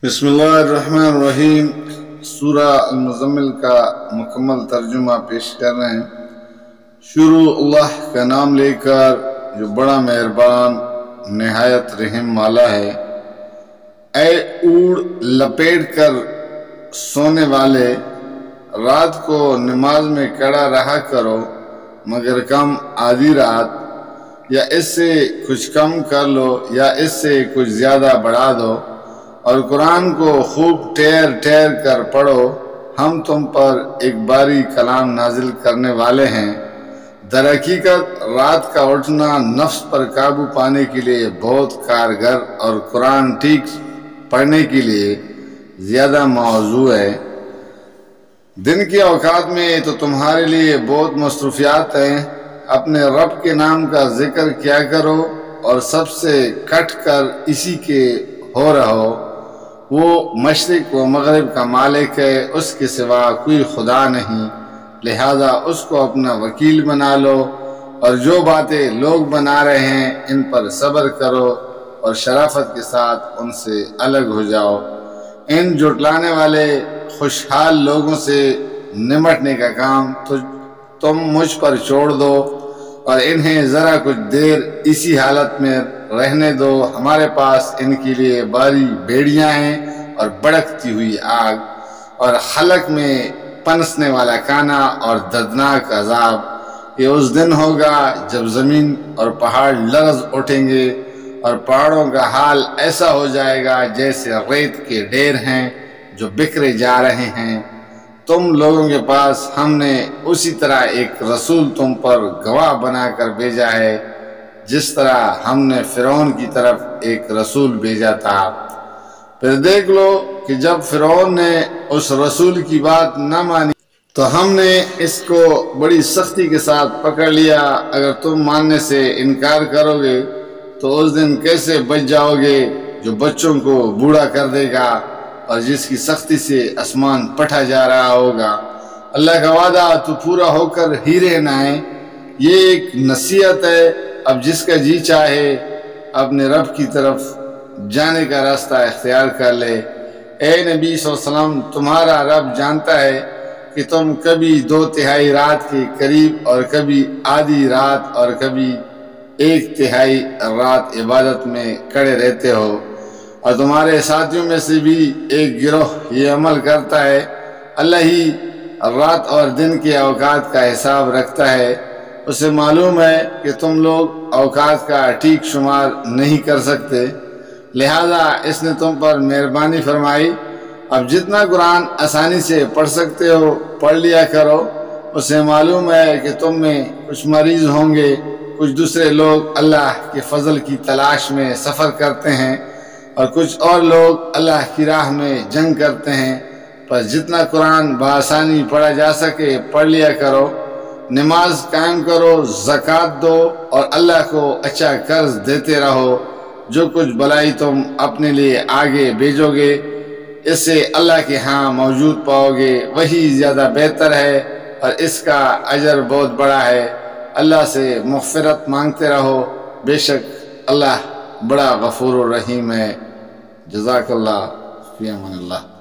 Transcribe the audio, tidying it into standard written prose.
بسم اللہ الرحمن الرحیم۔ سورہ المزمل کا مکمل ترجمہ پیش کر رہے ہیں۔ شروع اللہ کا نام لے کر جو بڑا مہربان نہایت رحم والا ہے۔ اے اوڑ لپیٹ کر سونے والے، رات کو نماز میں کھڑا رہا کرو مگر کم آدھی رات، یا اس سے کچھ کم کر لو یا اس سے کچھ زیادہ بڑھا دو، اور قرآن کو خوب ٹھہر ٹھہر کر پڑھو۔ ہم تم پر ایک باری کلام نازل کرنے والے ہیں۔ در حقیقت رات کا اٹھنا نفس پر قابو پانے کے لیے بہت کارگر اور قرآن ٹھیک پڑھنے کے لیے زیادہ موزوں ہے۔ دن کے اوقات میں تو تمہارے لیے بہت مصروفیات ہیں۔ اپنے رب کے نام کا ذکر کیا کرو اور سب سے کٹ کر اسی کے ہو رہو۔ وہ مشرق و مغرب کا مالک ہے، اس کے سوا کوئی خدا نہیں، لہذا اس کو اپنا وکیل بنا لو، اور جو باتیں لوگ بنا رہے ہیں ان پر صبر کرو اور شرافت کے ساتھ ان سے الگ ہو جاؤ۔ ان جھٹلانے والے خوشحال لوگوں سے نمٹنے کا کام تم مجھ پر چھوڑ دو اور انہیں ذرا کچھ دیر اسی حالت میں رہنے دو۔ ہمارے پاس ان کے لیے باری بھیڑیاں ہیں اور بھڑکتی ہوئی آگ، اور حلق میں پنسنے والا کانا اور دردناک عذاب۔ یہ اس دن ہوگا جب زمین اور پہاڑ لرز اٹھیں گے اور پہاڑوں کا حال ایسا ہو جائے گا جیسے ریت کے ڈھیر ہیں جو بکھرے جا رہے ہیں۔ تم لوگوں کے پاس ہم نے اسی طرح ایک رسول تم پر گواہ بنا کر بھیجا ہے جس طرح ہم نے فرعون کی طرف ایک رسول بھیجا تھا۔ پھر دیکھ لو کہ جب فرعون نے اس رسول کی بات نہ مانی تو ہم نے اس کو بڑی سختی کے ساتھ پکڑ لیا۔ اگر تم ماننے سے انکار کرو گے تو اس دن کیسے بچ جاؤ گے جو بچوں کو بوڑھا کر دے گا اور جس کی سختی سے آسمان پٹا جا رہا ہوگا۔ اللہ کا وعدہ تو پورا ہو کر ہی رہنا ہے۔ یہ ایک نصیحت ہے، اب جس کا جی چاہے اپنے رب کی طرف جانے کا راستہ اختیار کر لے۔ اے نبی صلی اللہ علیہ وسلم، تمہارا رب جانتا ہے کہ تم کبھی 2/3 رات کے قریب اور کبھی آدھی رات اور کبھی 1/3 رات عبادت میں کھڑے رہتے ہو، اور تمہارے ساتھیوں میں سے بھی ایک گروہ یہ عمل کرتا ہے۔ اللہ ہی رات اور دن کے اوقات کا حساب رکھتا ہے۔ اسے معلوم ہے کہ تم لوگ اوقات کا ٹھیک شمار نہیں کر سکتے، لہذا اس نے تم پر مہربانی فرمائی۔ اب جتنا قرآن آسانی سے پڑھ سکتے ہو پڑھ لیا کرو۔ اسے معلوم ہے کہ تم میں کچھ مریض ہوں گے، کچھ دوسرے لوگ اللہ کے فضل کی تلاش میں سفر کرتے ہیں، اور کچھ اور لوگ اللہ کی راہ میں جنگ کرتے ہیں۔ پس جتنا قرآن بآسانی پڑھا جا سکے پڑھ لیا کرو۔ نماز قائم کرو، زکوٰۃ دو اور اللہ کو اچھا قرض دیتے رہو۔ جو کچھ بلائی تم اپنے لیے آگے بھیجو گے اس سے اللہ کے ہاں موجود پاؤ گے، وہی زیادہ بہتر ہے اور اس کا اجر بہت بڑا ہے۔ اللہ سے مغفرت مانگتے رہو، بے شک اللہ بڑا غفور الرحیم ہے۔ جزاک اللہ، فی امان اللہ۔